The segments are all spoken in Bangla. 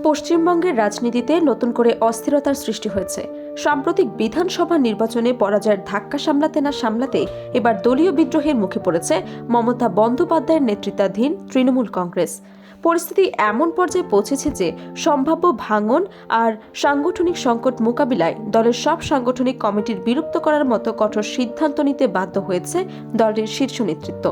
পশ্চিমবঙ্গের রাজনীতিতে নতুন করে অস্থিরতার সৃষ্টি হয়েছে। সাম্প্রতিক বিধানসভা নির্বাচনে পরাজয়ের ধাক্কা সামলাতে না সামলাতে এবার দলীয় বিদ্রোহের মুখে পড়েছে মমতা বন্দ্যোপাধ্যায়ের নেতৃত্বাধীন তৃণমূল কংগ্রেস। পরিস্থিতি এমন পর্যায়ে পৌঁছেছে যে সম্ভাব্য ভাঙন আর সাংগঠনিক সংকট মোকাবিলায় দলের সব সাংগঠনিক কমিটির বিলুপ্ত করার মতো কঠোর সিদ্ধান্ত নিতে বাধ্য হয়েছে দলের শীর্ষ নেতৃত্ব।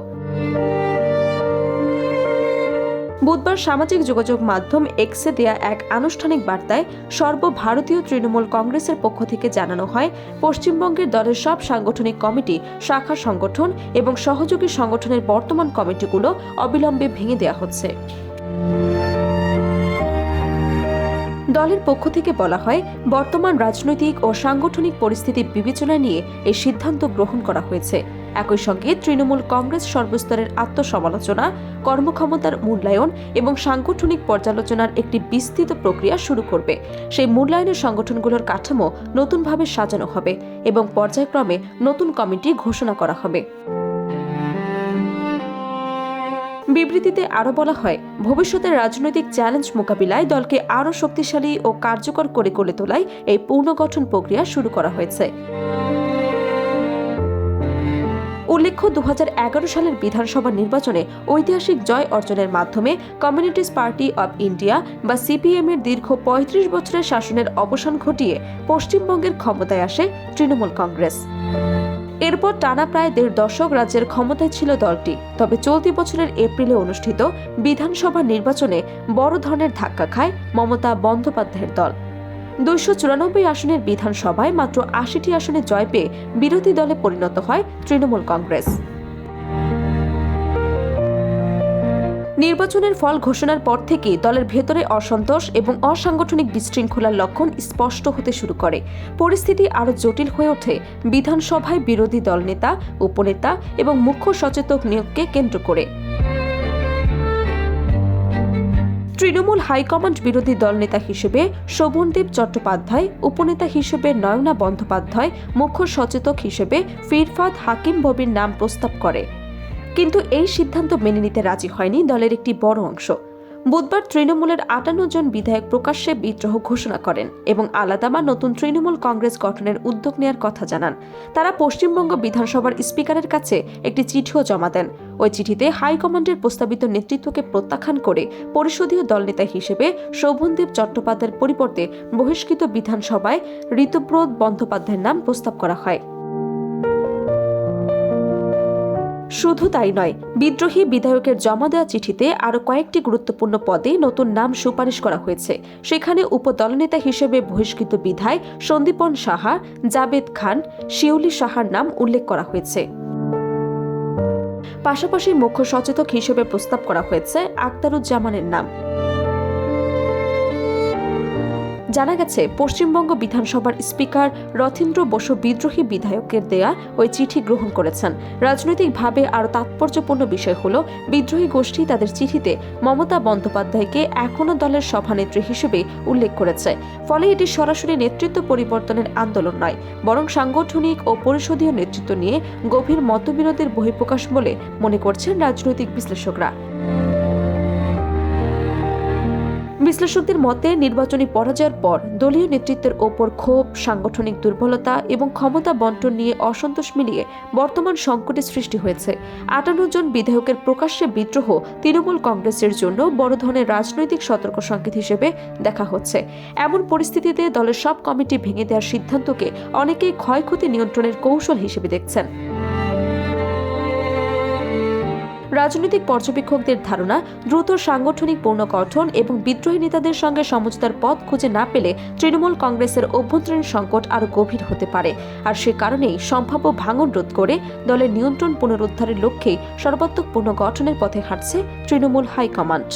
বুধবার সামাজিক যোগাযোগ মাধ্যম এক্সে দেয়া এক আনুষ্ঠানিক বার্তায় সর্বভারতীয় তৃণমূল কংগ্রেসের পক্ষ থেকে জানানো হয়, পশ্চিমবঙ্গের দলের সব সাংগঠনিক কমিটি, শাখা সংগঠন এবং সহযোগী সংগঠনের বর্তমান কমিটিগুলো অবিলম্বে ভেঙে দেওয়া হচ্ছে। দলের পক্ষ থেকে বলা হয়, বর্তমান রাজনৈতিক ও সাংগঠনিক পরিস্থিতি বিবেচনায় নিয়ে এই সিদ্ধান্ত গ্রহণ করা হয়েছে। একই সঙ্গে তৃণমূল কংগ্রেস সর্বস্তরের আত্মসমালোচনা, কর্মক্ষমতার মূল্যায়ন এবং সাংগঠনিক পর্যালোচনার একটি বিস্তৃত প্রক্রিয়া শুরু করবে। সেই মূল্যায়নের সংগঠনগুলোর কাঠামো নতুনভাবে সাজানো হবে এবং পর্যায়ক্রমে নতুন কমিটি ঘোষণা করা হবে। বিবৃতিতে আরও বলা হয়, ভবিষ্যতের রাজনৈতিক চ্যালেঞ্জ মোকাবিলায় দলকে আরও শক্তিশালী ও কার্যকর করে গড়ে তোলায় এই পুনর্গঠন প্রক্রিয়া শুরু করা হয়েছে। উল্লেখ্য, 2011 সালের বিধানসভা নির্বাচনে ঐতিহাসিক জয় অর্জনের মাধ্যমে কমিউনিস্ট পার্টি অব ইন্ডিয়া বা সিপিএম এর দীর্ঘ 35 বছরের শাসনের অবসান ঘটিয়ে পশ্চিমবঙ্গের ক্ষমতায় আসে তৃণমূল কংগ্রেস। এরপর টানা প্রায় 1.5 দশক রাজ্যের ক্ষমতায় ছিল দলটি। তবে চলতি বছরের এপ্রিলে অনুষ্ঠিত বিধানসভা নির্বাচনে বড় ধরনের ধাক্কা খায় মমতা বন্দ্যোপাধ্যায়ের দল। 294 আসনের বিধানসভায় মাত্র 80টি আসনে জয় পেয়ে বিরোধী দলে পরিণত হয় তৃণমূল কংগ্রেস। নির্বাচনের ফল ঘোষণার পর থেকেই দলের ভেতরে অসন্তোষ এবং অসাংগঠনিক বিশৃঙ্খলার লক্ষণ স্পষ্ট হতে শুরু করে। পরিস্থিতি আরও জটিল হয়ে ওঠে বিধানসভায় বিরোধী দলনেতা, উপনেতা এবং মুখ্য সচেতক নিয়োগকে কেন্দ্র করে। তৃণমূল হাইকমান্ড বিরোধী দলনেতা হিসেবে শোভনদেব চট্টোপাধ্যায়, উপনেতা হিসেবে নয়না বন্দ্যোপাধ্যায়, মুখ্য সচেতক হিসেবে ফিরফাদ হাকিম ববির নাম প্রস্তাব করে। কিন্তু এই সিদ্ধান্ত মেনে নিতে রাজি হয়নি দলের একটি বড় অংশ। বুধবার তৃণমূলের 58 জন বিধায়ক প্রকাশ্যে বিদ্রোহ ঘোষণা করেন এবং আলাদা বা নতুন তৃণমূল কংগ্রেস গঠনের উদ্যোগ নেওয়ার কথা জানান। তারা পশ্চিমবঙ্গ বিধানসভার স্পিকারের কাছে একটি চিঠিও জমা দেন। ওই চিঠিতে হাইকমান্ডের প্রস্তাবিত নেতৃত্বকে প্রত্যাখ্যান করে পরিষদীয় দলনেতা হিসেবে শোভনদেব চট্টোপাধ্যায়ের পরিবর্তে বহিষ্কৃত বিধানসভায় ঋতুব্রত বন্দ্যোপাধ্যায়ের নাম প্রস্তাব করা হয়। শুধু তাই নয়, বিদ্রোহী বিধায়কের জমা দেওয়া চিঠিতে আরও কয়েকটি গুরুত্বপূর্ণ পদে নতুন নাম সুপারিশ করা হয়েছে। সেখানে উপদলনেতা হিসেবে বহিষ্কৃত বিধায়ক সন্দীপন সাহা, জাবেদ খান, শিউলি সাহার নাম উল্লেখ করা হয়েছে। পাশাপাশি মুখ্য সচেতক হিসেবে প্রস্তাব করা হয়েছে আখতারুজ্জামানের নাম। জানা গেছে, পশ্চিমবঙ্গ বিধানসভার স্পিকার রথীন্দ্র বসু বিদ্রোহী বিধায়কের দেয়া ওই চিঠি গ্রহণ করেছেন। রাজনৈতিকভাবে আরও তাৎপর্যপূর্ণ বিষয় হল, বিদ্রোহী গোষ্ঠী তাদের চিঠিতে মমতা বন্দ্যোপাধ্যায়কে এখনও দলের সভানেত্রী হিসেবে উল্লেখ করেছে। ফলে এটি সরাসরি নেতৃত্ব পরিবর্তনের আন্দোলন নয়, বরং সাংগঠনিক ও পরিষদীয় নেতৃত্ব নিয়ে গভীর মতবিরোধের বহিঃপ্রকাশ বলে মনে করছেন রাজনৈতিক বিশ্লেষকরা। বিশ্লেষকদের মতে, নির্বাচনী পরাজয়ের পর দলীয় নেতৃত্বের ওপর ক্ষোভ, সাংগঠনিক দুর্বলতা এবং ক্ষমতা বন্টন নিয়ে অসন্তোষ মিলিয়ে বর্তমান সংকটের সৃষ্টি হয়েছে। 58 জন বিধায়কের প্রকাশ্যে বিদ্রোহ তৃণমূল কংগ্রেসের জন্য বড় ধরনের রাজনৈতিক সতর্ক সংকেত হিসেবে দেখা হচ্ছে। এমন পরিস্থিতিতে দলের সব কমিটি ভেঙে দেওয়ার সিদ্ধান্তকে অনেকেই ক্ষয়ক্ষতি নিয়ন্ত্রণের কৌশল হিসেবে দেখছেন। রাজনৈতিক পর্যবেক্ষকদের ধারণা, দ্রুত সাংগঠনিক পুনর্গঠন এবং বিদ্রোহী নেতাদের সঙ্গে সমঝোতার পথ খুঁজে না পেলে তৃণমূল কংগ্রেসের অভ্যন্তরীণ সংকট আরও গভীর হতে পারে। আর সে কারণেই সম্ভাব্য ভাঙন রোধ করে দলের নিয়ন্ত্রণ পুনরুদ্ধারের লক্ষ্যেই সর্বাত্মক পুনর্গঠনের পথে হাঁটছে তৃণমূল হাইকমান্ড।